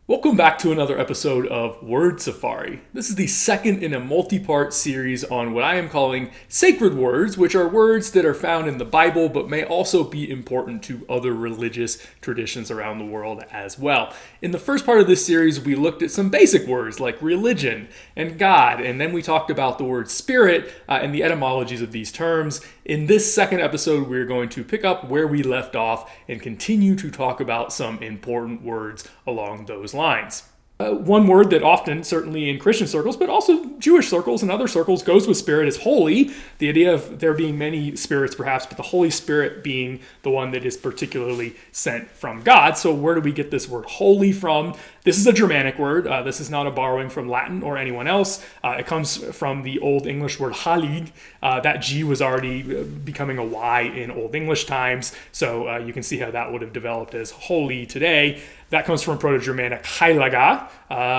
Welcome back to another episode of Word Safari. This is the second in a multi-part series on what I am calling sacred words, which are words that are found in the Bible but may also be important to other religious traditions around the world as well. In the first part of this series, we looked at some basic words like religion and God, and then we talked about the word spirit and the etymologies of these terms. In this second episode, we're going to pick up where we left off and continue to talk about some important words along those lines. One word that often, certainly in Christian circles, but also Jewish circles and other circles, goes with spirit is holy. The idea of there being many spirits perhaps, but the Holy Spirit being the one that is particularly sent from God. So where do we get this word holy from? This is a Germanic word. This is not a borrowing from Latin or anyone else. It comes from the Old English word heilig. That G was already becoming a Y in Old English times. So you can see how that would have developed as holy today. That comes from Proto-Germanic heiliga,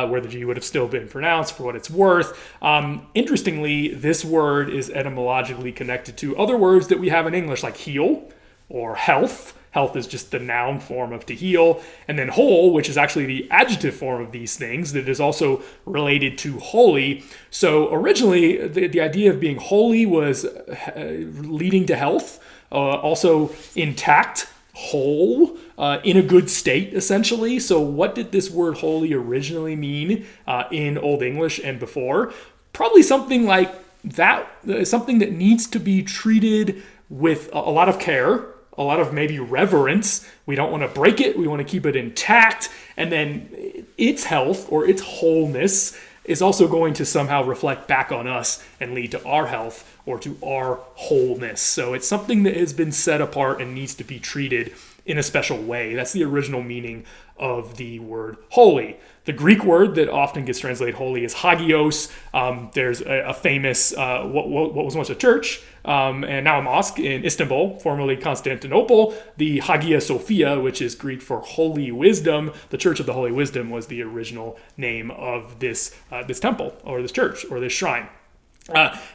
where the G would have still been pronounced for what it's worth. Interestingly, this word is etymologically connected to other words that we have in English, like heal or health. Health is just the noun form of to heal. And then whole, which is actually the adjective form of these things, that is also related to holy. So originally, the idea of being holy was leading to health, also intact, whole, in a good state, essentially. So what did this word holy originally mean in Old English and before? Probably something like that, something that needs to be treated with a lot of care, a lot of maybe reverence. We don't want to break it. We want to keep it intact. And then its health or its wholeness is also going to somehow reflect back on us and lead to our health or to our wholeness. So it's something that has been set apart and needs to be treated in a special way. That's the original meaning of the word holy. The Greek word that often gets translated holy is hagios. There's a famous, what was once a church and now a mosque in Istanbul, formerly Constantinople, the Hagia Sophia, which is Greek for Holy Wisdom. The Church of the Holy Wisdom was the original name of this temple or this church or this shrine.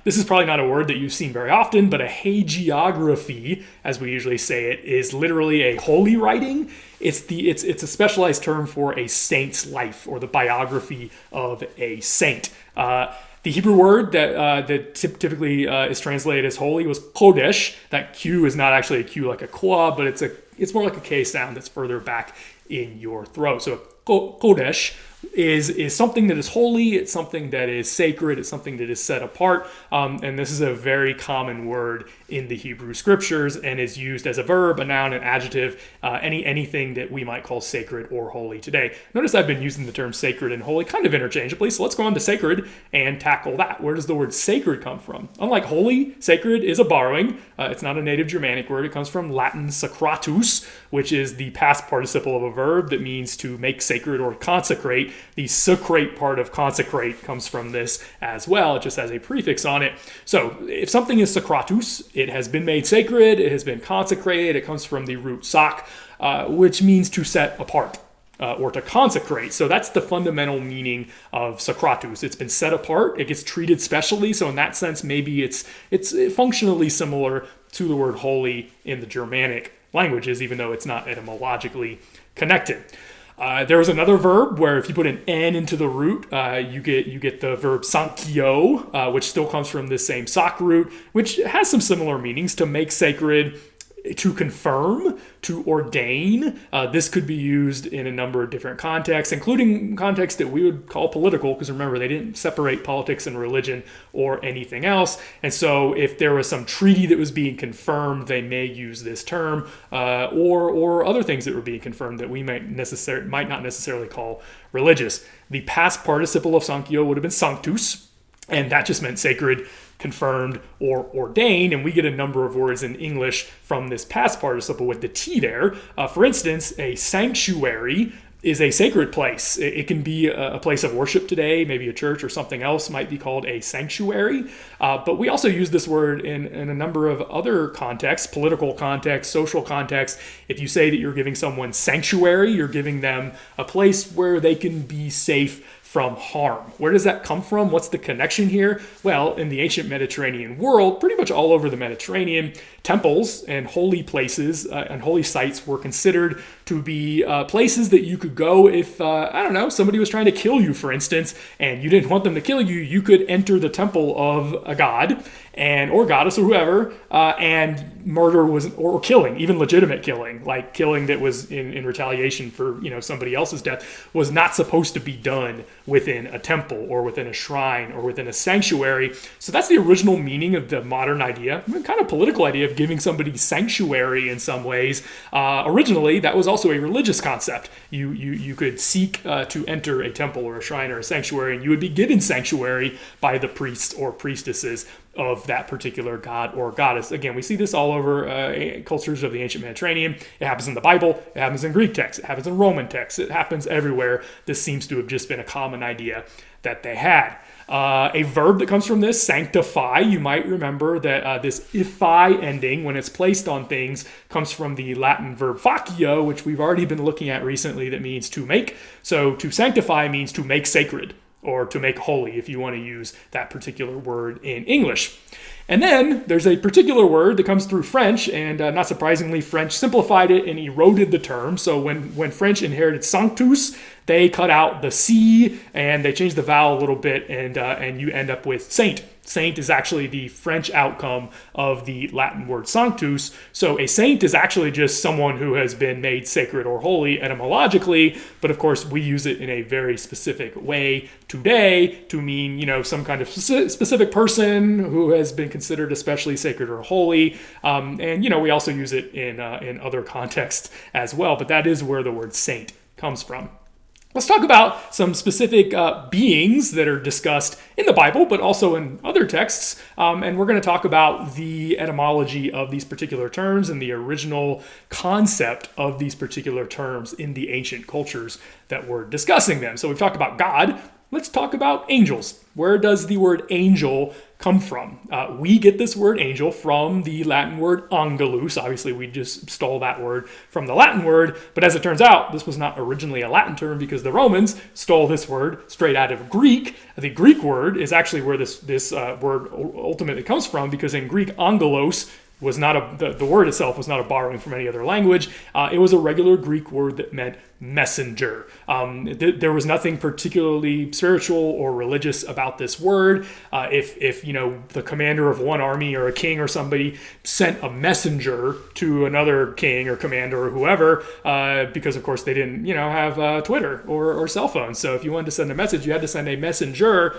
This is probably not a word that you've seen very often, but a hagiography, as we usually say it, is literally a holy writing. It's a specialized term for a saint's life or the biography of a saint. The Hebrew word that typically is translated as holy was kodesh. That Q is not actually a Q like a qua, but it's more like a K sound that's further back in your throat. So kodesh is something that is holy, it's something that is sacred, it's something that is set apart, and this is a very common word in the Hebrew scriptures and is used as a verb, a noun, an adjective, anything that we might call sacred or holy today. Notice I've been using the term sacred and holy kind of interchangeably, so let's go on to sacred and tackle that. Where does the word sacred come from? Unlike holy, sacred is a borrowing. It's not a native Germanic word. It comes from Latin sacratus, which is the past participle of a verb that means to make sacred or consecrate. The sacrate part of consecrate comes from this as well. It just has a prefix on it. So if something is sacratus, it has been made sacred, it has been consecrated. It comes from the root sac, which means to set apart or to consecrate. So that's the fundamental meaning of sacratus. It's been set apart. It gets treated specially. So in that sense, maybe it's functionally similar to the word holy in the Germanic languages, even though it's not etymologically connected. There was another verb where if you put an N into the root, you get the verb sankio, which still comes from this same sac root, which has some similar meanings: to make sacred, to confirm, to ordain. This could be used in a number of different contexts, including contexts that we would call political, because remember, they didn't separate politics and religion or anything else. And so if there was some treaty that was being confirmed, they may use this term, or other things that were being confirmed that we might not necessarily call religious. The past participle of sankio would have been sanctus, and that just meant sacred, confirmed, or ordained, and we get a number of words in English from this past participle with the T there. For instance, a sanctuary is a sacred place. It can be a place of worship today, maybe a church or something else might be called a sanctuary. But we also use this word in a number of other contexts, political contexts, social contexts. If you say that you're giving someone sanctuary, you're giving them a place where they can be safe from harm. Where does that come from? What's the connection here? Well, in the ancient Mediterranean world, pretty much all over the Mediterranean, temples and holy places and holy sites were considered to be places that you could go if, I don't know, somebody was trying to kill you, for instance, and you didn't want them to kill you. You could enter the temple of a god or goddess or whoever, and murder or killing, even legitimate killing, like killing that was in retaliation for somebody else's death, was not supposed to be done within a temple or within a shrine or within a sanctuary. So that's the original meaning of the modern idea, kind of political idea of giving somebody sanctuary in some ways. Originally, that was also a religious concept. You could seek to enter a temple or a shrine or a sanctuary, and you would be given sanctuary by the priests or priestesses of that particular god or goddess. Again, we see this all over cultures of the ancient Mediterranean. It happens in the Bible. It happens in Greek texts. It happens in Roman texts. It happens everywhere. This seems to have just been a common idea that they had. A verb that comes from this, sanctify, you might remember that this -ifi ending, when it's placed on things, comes from the Latin verb facio, which we've already been looking at recently, that means to make. So to sanctify means to make sacred, or to make holy, if you want to use that particular word in English. And then there's a particular word that comes through French, and not surprisingly, French simplified it and eroded the term. So when French inherited sanctus, they cut out the C and they changed the vowel a little bit, and you end up with saint. Saint is actually the French outcome of the Latin word sanctus. So a saint is actually just someone who has been made sacred or holy etymologically, but of course we use it in a very specific way today to mean, some kind of specific person who has been considered especially sacred or holy. And we also use it in other contexts as well, but that is where the word saint comes from. Let's talk about some specific beings that are discussed in the Bible, but also in other texts. And we're going to talk about the etymology of these particular terms and the original concept of these particular terms in the ancient cultures that were discussing them. So we've talked about God. Let's talk about angels. Where does the word angel come from? We get this word angel from the Latin word angelus. Obviously, we just stole that word from the Latin word, but as it turns out, this was not originally a Latin term because the Romans stole this word straight out of Greek. The Greek word is actually where this word ultimately comes from, because in Greek, angelos was not the word itself was not a borrowing from any other language. It was a regular Greek word that meant messenger. There was nothing particularly spiritual or religious about this word. If the commander of one army or a king or somebody sent a messenger to another king or commander or whoever, because of course they didn't have Twitter or cell phones. So if you wanted to send a message, you had to send a messenger.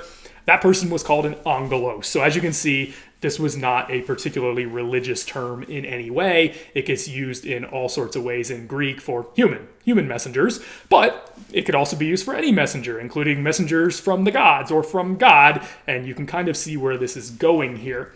That person was called an angelos. So as you can see, this was not a particularly religious term in any way. It gets used in all sorts of ways in Greek for human messengers, but it could also be used for any messenger, including messengers from the gods or from God, and you can kind of see where this is going here.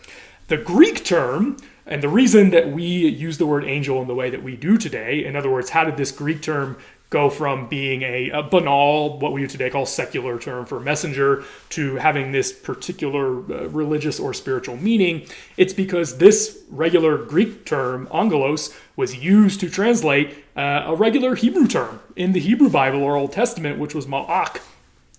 The Greek term, and the reason that we use the word angel in the way that we do today, in other words, how did this Greek term go from being a banal, what we would today call secular term for messenger, to having this particular religious or spiritual meaning? It's because this regular Greek term, angelos, was used to translate a regular Hebrew term in the Hebrew Bible or Old Testament, which was malach,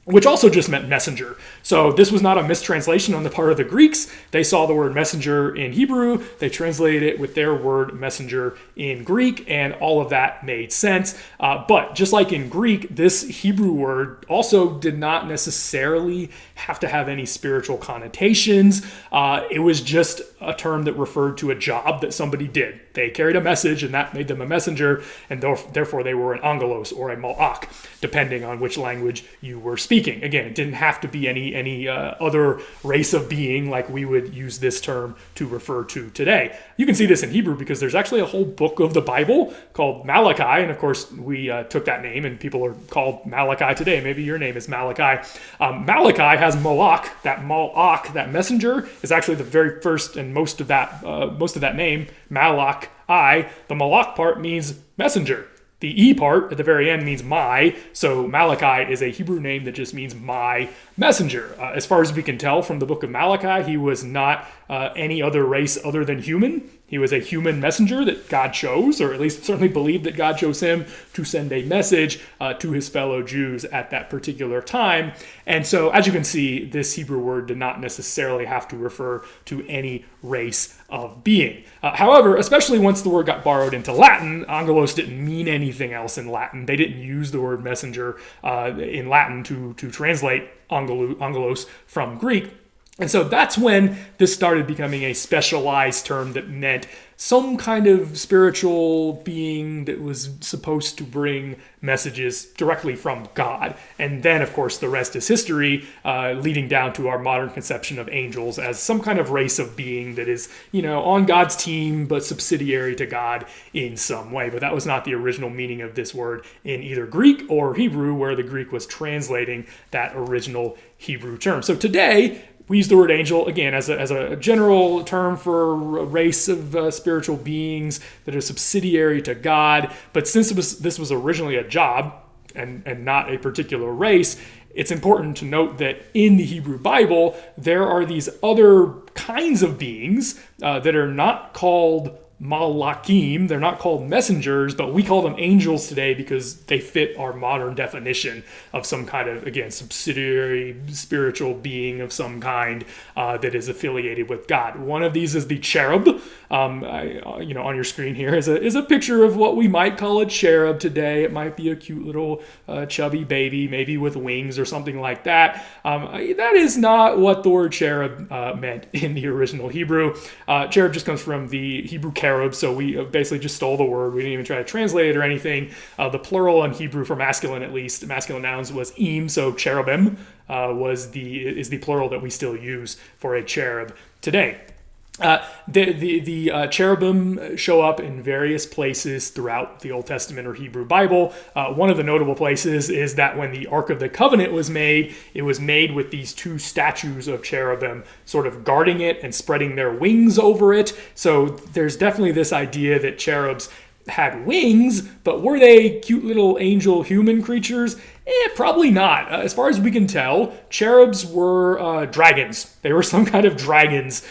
which also just meant messenger. So this was not a mistranslation on the part of the Greeks. They saw the word messenger in Hebrew, they translated it with their word messenger in Greek, and all of that made sense. But just like in Greek, this Hebrew word also did not necessarily have to have any spiritual connotations. It was just a term that referred to a job that somebody did. They carried a message, and that made them a messenger, and therefore they were an angelos or a malach, depending on which language you were speaking. Again, it didn't have to be any other race of being like we would use this term to refer to today. You can see this in Hebrew because there's actually a whole book of the Bible called Malachi, and of course we took that name, and people are called Malachi today. Maybe your name is Malachi. Malachi has malach. That messenger, is actually the very first and most of that name, malach. The malach part means messenger. The E part at the very end means my, so Malachi is a Hebrew name that just means my messenger. As far as we can tell from the book of Malachi, he was not any other race other than human. He was a human messenger that God chose, or at least certainly believed that God chose him to send a message to his fellow Jews at that particular time. And so, as you can see, this Hebrew word did not necessarily have to refer to any race of being. However, especially once the word got borrowed into Latin, angelos didn't mean anything else in Latin. They didn't use the word messenger in Latin to translate angelos from Greek. And so that's when this started becoming a specialized term that meant some kind of spiritual being that was supposed to bring messages directly from God. And then, of course, the rest is history, leading down to our modern conception of angels as some kind of race of being that is, on God's team, but subsidiary to God in some way. But that was not the original meaning of this word in either Greek or Hebrew, where the Greek was translating that original Hebrew term. So today, we use the word angel, again, as a general term for a race of spiritual beings that are subsidiary to God. But since this was originally a job and not a particular race, it's important to note that in the Hebrew Bible, there are these other kinds of beings that are not called Malachim. They're not called messengers, but we call them angels today because they fit our modern definition of some kind of, again, subsidiary spiritual being of some kind that is affiliated with God. One of these is the cherub. On your screen here is a picture of what we might call a cherub today. It might be a cute little chubby baby, maybe with wings or something like that. That is not what the word cherub meant in the original Hebrew. Cherub just comes from the Hebrew cherub, so we basically just stole the word. We didn't even try to translate it or anything. The plural in Hebrew for masculine, at least, masculine nouns was im, so cherubim is the plural that we still use for a cherub today. The cherubim show up in various places throughout the Old Testament or Hebrew Bible. One of the notable places is that when the Ark of the Covenant was made, it was made with these two statues of cherubim sort of guarding it and spreading their wings over it. So there's definitely this idea that cherubs had wings, but were they cute little angel human creatures? Probably not. As far as we can tell, cherubs were dragons. They were some kind of dragons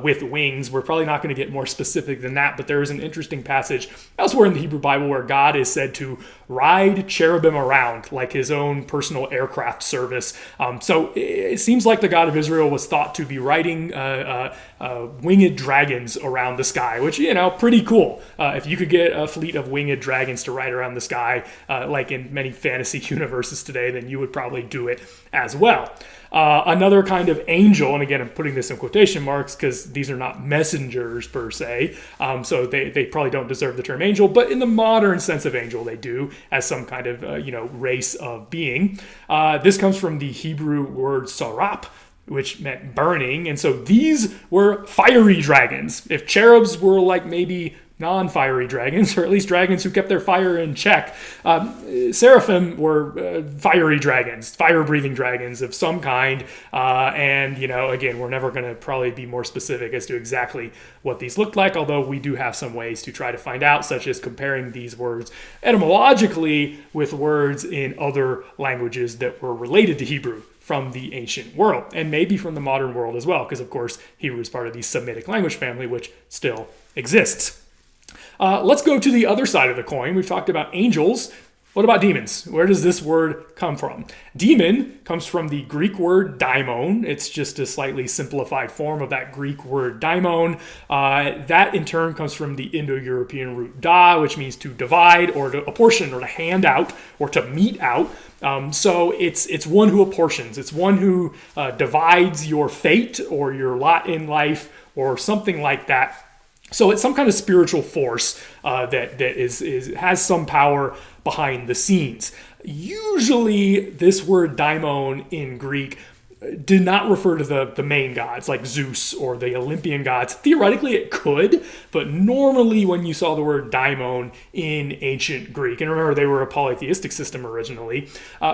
with wings. We're probably not going to get more specific than that, but there is an interesting passage elsewhere in the Hebrew Bible where God is said to ride cherubim around like his own personal aircraft service. So it seems like the God of Israel was thought to be riding winged dragons around the sky, which, pretty cool. If you could get a fleet of winged dragons to ride around the sky, like in many fantasy universes today, then you would probably do it as well. Another kind of angel, and again, I'm putting this in quotation marks because these are not messengers per se, so they probably don't deserve the term angel, but in the modern sense of angel, they do, as some kind of race of being. This comes from the Hebrew word sarap, which meant burning, and so these were fiery dragons. If cherubs were like maybe non-fiery dragons, or at least dragons who kept their fire in check, seraphim were fiery dragons, fire-breathing dragons of some kind, and again, we're never going to probably be more specific as to exactly what these looked like, although we do have some ways to try to find out, such as comparing these words etymologically with words in other languages that were related to Hebrew from the ancient world, and maybe from the modern world as well, because of course Hebrew is part of the Semitic language family, which still exists. Let's go to the other side of the coin. We've talked about angels. What about demons? Where does this word come from? Demon comes from the Greek word daimon. It's just a slightly simplified form of that Greek word daimon. That in turn comes from the Indo-European root da, which means to divide or to apportion or to hand out or to mete out. So it's one who apportions. It's one who divides your fate or your lot in life or something like that. So it's some kind of spiritual force that has some power behind the scenes. Usually this word daimon in Greek did not refer to the main gods like Zeus or the Olympian gods. Theoretically it could, but normally when you saw the word daimon in ancient Greek, and remember they were a polytheistic system originally,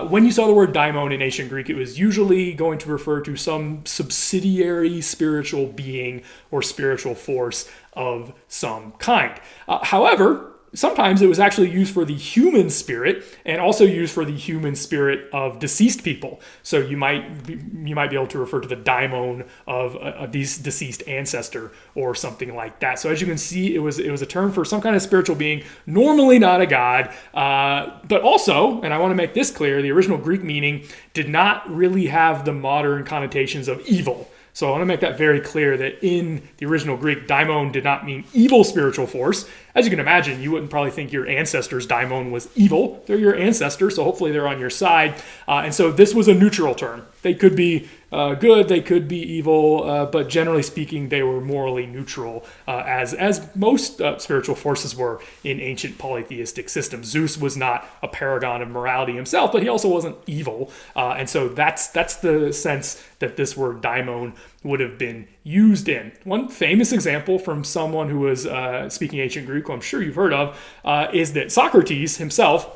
when you saw the word daimon in ancient Greek, it was usually going to refer to some subsidiary spiritual being or spiritual force of some kind. However, sometimes it was actually used for the human spirit and also used for the human spirit of deceased people. So you might be able to refer to the daimon of a deceased ancestor or something like that. So as you can see, it was a term for some kind of spiritual being, normally not a god, but also, and I want to make this clear, the original Greek meaning did not really have the modern connotations of evil. So I want to make that very clear that in the original Greek, daimon did not mean evil spiritual force. As you can imagine, you wouldn't probably think your ancestor's daimon was evil. They're your ancestor, so hopefully they're on your side. And so this was a neutral term. They could be good, they could be evil, but generally speaking, they were morally neutral, as most spiritual forces were in ancient polytheistic systems. Zeus was not a paragon of morality himself, but he also wasn't evil. And so that's the sense that this word daimon would have been used in. One famous example from someone who was speaking ancient Greek, who I'm sure you've heard of, is that Socrates himself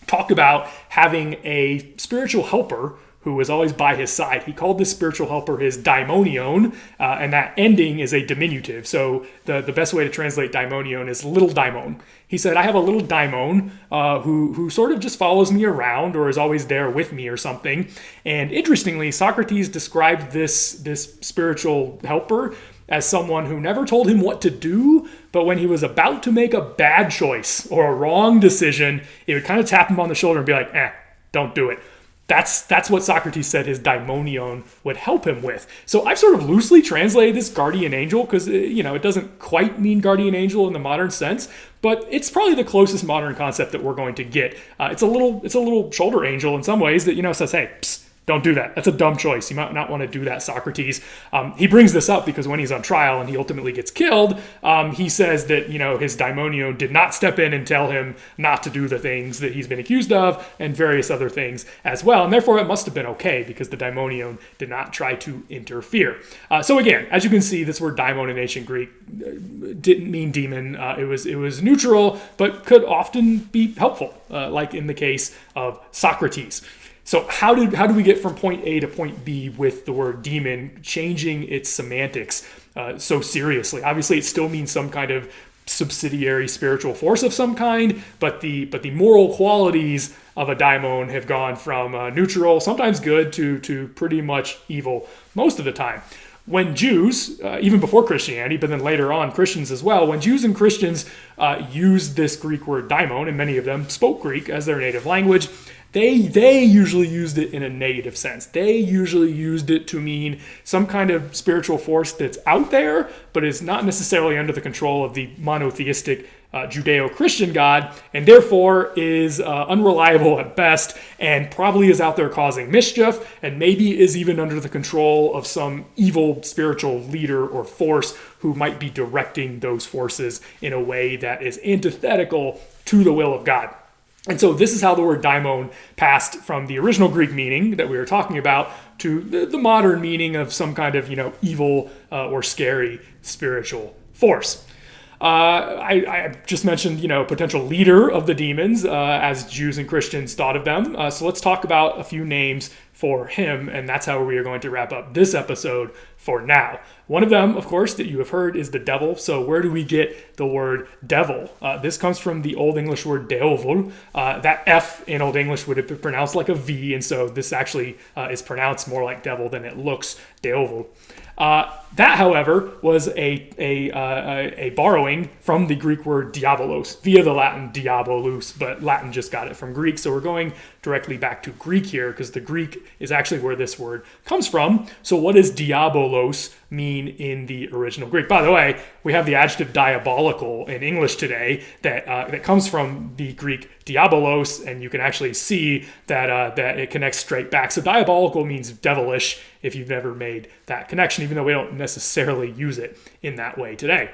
talked about having a spiritual helper who was always by his side. He called this spiritual helper his daimonion, and that ending is a diminutive. So the best way to translate daimonion is little daimon. He said, I have a little daimon who sort of just follows me around or is always there with me or something. And interestingly, Socrates described this spiritual helper as someone who never told him what to do, but when he was about to make a bad choice or a wrong decision, it would kind of tap him on the shoulder and be like, don't do it. That's what Socrates said his daimonion would help him with. So I've sort of loosely translated this guardian angel because, it doesn't quite mean guardian angel in the modern sense, but it's probably the closest modern concept that we're going to get. It's a little shoulder angel in some ways that, says, hey, psst, don't do that. That's a dumb choice. You might not want to do that, Socrates. He brings this up because when he's on trial and he ultimately gets killed, he says that, his daimonion did not step in and tell him not to do the things that he's been accused of and various other things as well. And therefore, it must have been okay because the daimonion did not try to interfere. So again, as you can see, this word daimon in ancient Greek didn't mean demon. It was neutral, but could often be helpful, like in the case of Socrates. So how do we get from point A to point B with the word demon changing its semantics so seriously? Obviously, it still means some kind of subsidiary spiritual force of some kind, but the moral qualities of a daimon have gone from neutral, sometimes good, to pretty much evil most of the time. When Jews, even before Christianity, but then later on Christians as well, when Jews and Christians used this Greek word daimon, and many of them spoke Greek as their native language, they usually used it in a negative sense. They usually used it to mean some kind of spiritual force that's out there, but is not necessarily under the control of the monotheistic Judeo-Christian God, and therefore is unreliable at best, and probably is out there causing mischief, and maybe is even under the control of some evil spiritual leader or force who might be directing those forces in a way that is antithetical to the will of God. And so this is how the word daimon passed from the original Greek meaning that we were talking about to the modern meaning of some kind of, evil or scary spiritual force. I just mentioned, potential leader of the demons as Jews and Christians thought of them. So let's talk about a few names for him, and that's how we are going to wrap up this episode for now. One of them, of course, that you have heard is the devil. So where do we get the word devil? This comes from the Old English word deovul. That F in Old English would have been pronounced like a V, and so this actually is pronounced more like devil than it looks, deovul. That, however, was a borrowing from the Greek word diabolos via the Latin diabolus, but Latin just got it from Greek. So we're going directly back to Greek here because the Greek is actually where this word comes from. So what does diabolos mean in the original Greek? By the way, we have the adjective diabolical in English today that comes from the Greek diabolos, and you can actually see that it connects straight back. So diabolical means devilish if you've never made that connection, even though we don't necessarily use it in that way today.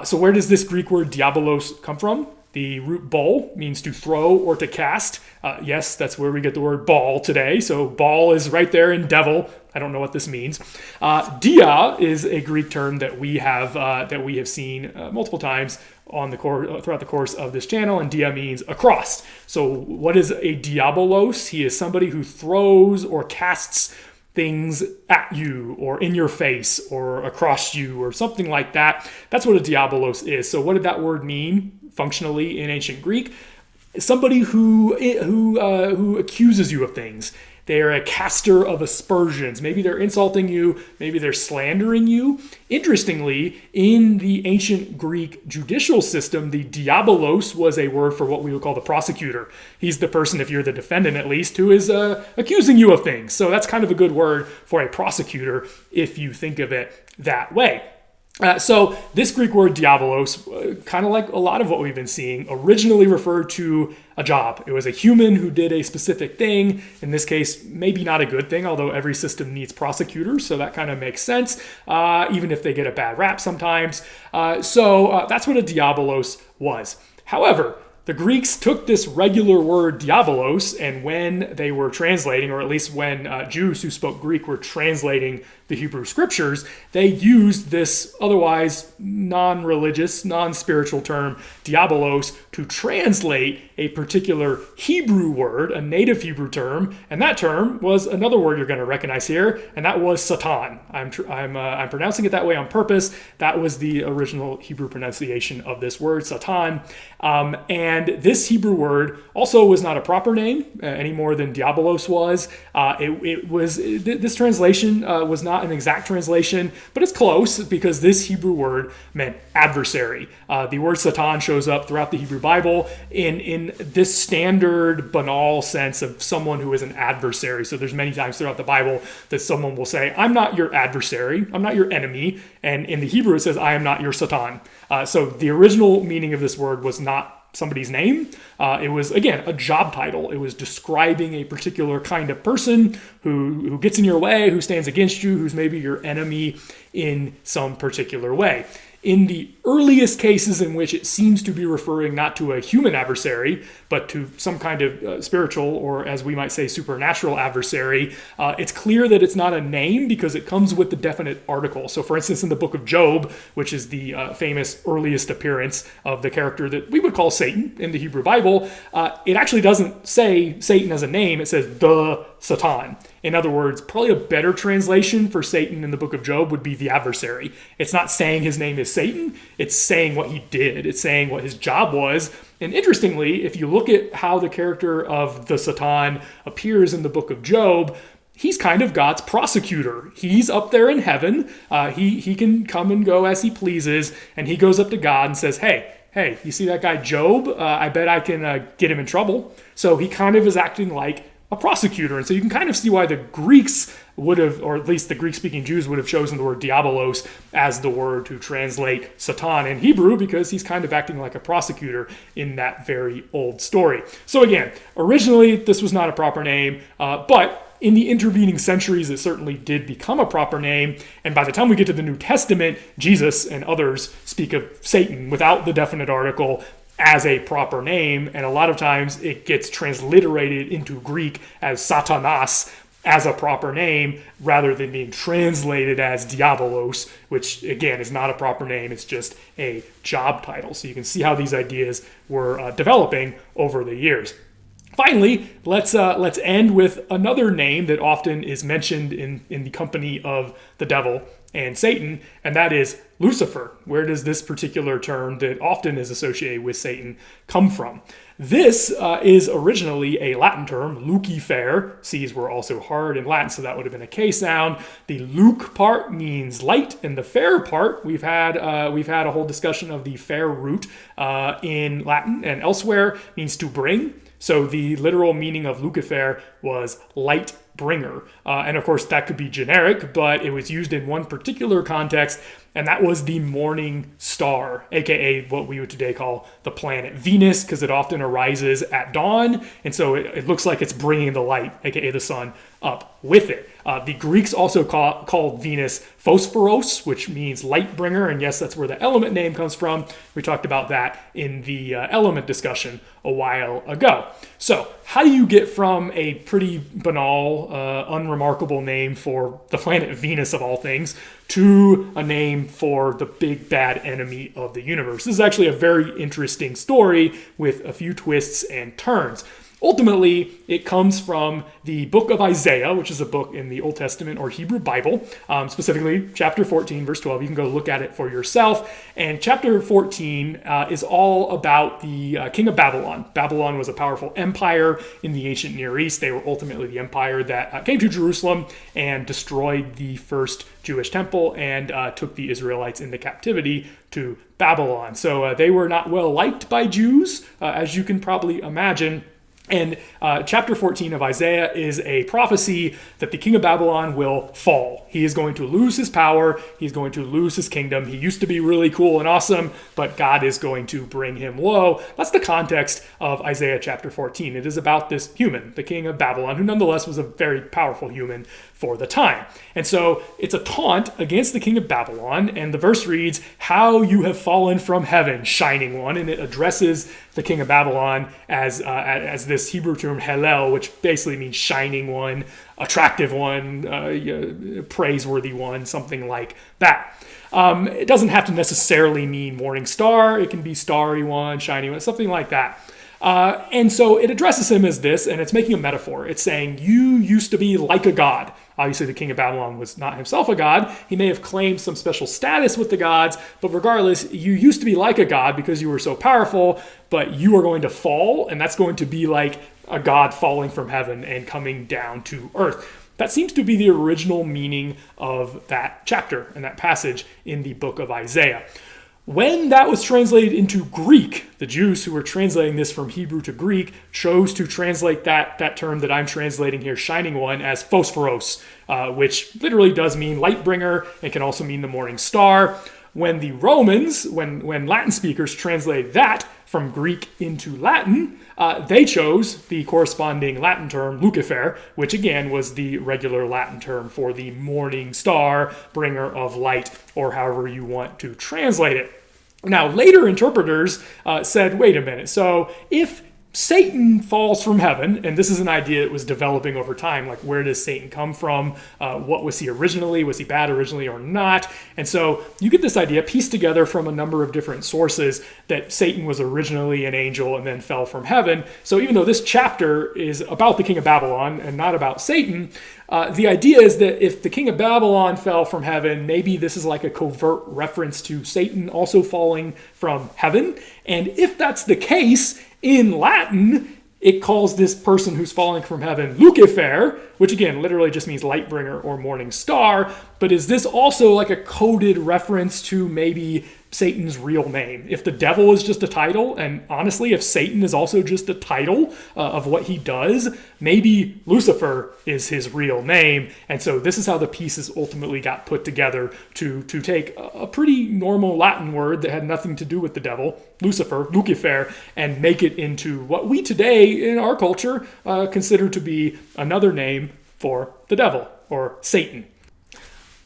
So where does this Greek word diabolos come from? The root bol means to throw or to cast. Yes, that's where we get the word ball today. So ball is right there in devil. I don't know what this means. Dia is a Greek term that we have seen multiple times throughout the course of this channel, and dia means across. So what is a diabolos? He is somebody who throws or casts things at you or in your face or across you or something like that. That's what a diabolos is. So what did that word mean functionally in ancient Greek. Somebody who accuses you of things. They're a caster of aspersions. Maybe they're insulting you. Maybe they're slandering you. Interestingly, in the ancient Greek judicial system, the diabolos was a word for what we would call the prosecutor. He's the person, if you're the defendant at least, who is accusing you of things. So that's kind of a good word for a prosecutor if you think of it that way. So this Greek word diabolos, kind of like a lot of what we've been seeing, originally referred to a job. It was a human who did a specific thing. In this case, maybe not a good thing, although every system needs prosecutors, so that kind of makes sense, even if they get a bad rap sometimes. So that's what a diabolos was. However, the Greeks took this regular word diabolos, and when they were translating, or at least when Jews who spoke Greek were translating the Hebrew scriptures, they used this otherwise non-religious, non-spiritual term, diabolos, to translate a particular Hebrew word, a native Hebrew term, and that term was another word you're going to recognize here, and that was Satan. I'm pronouncing it that way on purpose. That was the original Hebrew pronunciation of this word, Satan. And this Hebrew word also was not a proper name any more than diabolos was. This translation was not an exact translation, but it's close because this Hebrew word meant adversary. The word Satan shows up throughout the Hebrew Bible in this standard banal sense of someone who is an adversary. So there's many times throughout the Bible that someone will say, I'm not your adversary, I'm not your enemy. And in the Hebrew it says, I am not your Satan. So the original meaning of this word was not somebody's name. It was, again, a job title. It was describing a particular kind of person who gets in your way, who stands against you, who's maybe your enemy in some particular way. In the earliest cases in which it seems to be referring not to a human adversary, but to some kind of spiritual, or as we might say, supernatural adversary, it's clear that it's not a name because it comes with the definite article. So for instance, in the book of Job, which is the famous earliest appearance of the character that we would call Satan in the Hebrew Bible, it actually doesn't say Satan as a name, it says the Satan. In other words, probably a better translation for Satan in the book of Job would be the adversary. It's not saying his name is Satan, it's saying what he did. It's saying what his job was. And interestingly, if you look at how the character of the Satan appears in the book of Job, he's kind of God's prosecutor. He's up there in heaven. He can come and go as he pleases. And he goes up to God and says, hey, you see that guy Job? I bet I can get him in trouble. So he kind of is acting like a prosecutor. And so you can kind of see why the Greeks would have, or at least the Greek-speaking Jews would have chosen the word diabolos as the word to translate Satan in Hebrew, because he's kind of acting like a prosecutor in that very old story. So again, originally this was not a proper name, but in the intervening centuries, it certainly did become a proper name. And by the time we get to the New Testament, Jesus and others speak of Satan without the definite article as a proper name, and a lot of times it gets transliterated into Greek as Satanas as a proper name rather than being translated as diabolos, which again is not a proper name, it's just a job title. So you can see how these ideas were developing over the years. Finally, let's end with another name that often is mentioned in the company of the devil and Satan, and that is Lucifer. Where does this particular term that often is associated with Satan come from? This is originally a Latin term, Lucifer. C's were also hard in Latin, so that would have been a K sound. The Luc part means light, and the fer part, we've had a whole discussion of the fer root in Latin and elsewhere, means to bring. So the literal meaning of Lucifer was light bringer. And of course, that could be generic, but it was used in one particular context, and that was the morning star, aka what we would today call the planet Venus, because it often arises at dawn, and so it looks like it's bringing the light, aka the sun, up with it. The Greeks also called Venus Phosphoros, which means light bringer, and yes, that's where the element name comes from. We talked about that in the element discussion a while ago. So how do you get from a pretty banal, unremarkable name for the planet Venus of all things to a name for the big bad enemy of the universe? This is actually a very interesting story with a few twists and turns. Ultimately, it comes from the book of Isaiah, which is a book in the Old Testament or Hebrew Bible, specifically chapter 14, verse 12. You can go look at it for yourself. And chapter 14 is all about the king of Babylon. Babylon was a powerful empire in the ancient Near East. They were ultimately the empire that came to Jerusalem and destroyed the first Jewish temple and took the Israelites into captivity to Babylon. So they were not well liked by Jews, as you can probably imagine. And chapter 14 of Isaiah is a prophecy that the king of Babylon will fall. He is going to lose his power. He's going to lose his kingdom. He used to be really cool and awesome, but God is going to bring him low. That's the context of Isaiah chapter 14. It is about this human, the king of Babylon, who nonetheless was a very powerful human for the time. And so it's a taunt against the king of Babylon. And the verse reads, "How you have fallen from heaven, shining one." And it addresses the king of Babylon as this Hebrew term Hallel, which basically means shining one, attractive one, praiseworthy one, something like that. It doesn't have to necessarily mean morning star. It can be starry one, shining one, something like that. And so it addresses him as this, and it's making a metaphor. It's saying, you used to be like a god. Obviously, the king of Babylon was not himself a god. He may have claimed some special status with the gods, but regardless, you used to be like a god because you were so powerful, but you are going to fall, and that's going to be like a god falling from heaven and coming down to earth. That seems to be the original meaning of that chapter and that passage in the book of Isaiah. When that was translated into Greek, the Jews who were translating this from Hebrew to Greek chose to translate that term that I'm translating here, shining one, as phosphoros, which literally does mean light bringer and can also mean the morning star. When the Romans, when Latin speakers translated that from Greek into Latin, they chose the corresponding Latin term Lucifer, which again was the regular Latin term for the morning star, bringer of light, or however you want to translate it. Now, later interpreters said, wait a minute, so if Satan falls from heaven, and this is an idea that was developing over time, like where does Satan come from? What was he originally? Was he bad originally or not? And so you get this idea pieced together from a number of different sources that Satan was originally an angel and then fell from heaven. So even though this chapter is about the king of Babylon and not about Satan, the idea is that if the king of Babylon fell from heaven, maybe this is like a covert reference to Satan also falling from heaven. And if that's the case, in Latin, it calls this person who's falling from heaven Lucifer, which again literally just means light bringer or morning star. But is this also like a coded reference to maybe Satan's real name? If the devil is just a title, and honestly, if Satan is also just a title of what he does, maybe Lucifer is his real name. And so this is how the pieces ultimately got put together to take a pretty normal Latin word that had nothing to do with the devil, Lucifer, and make it into what we today in our culture consider to be another name for the devil or Satan.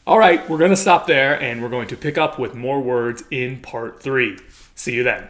All right, we're going to stop there, and we're going to pick up with more words in part 3. See you then.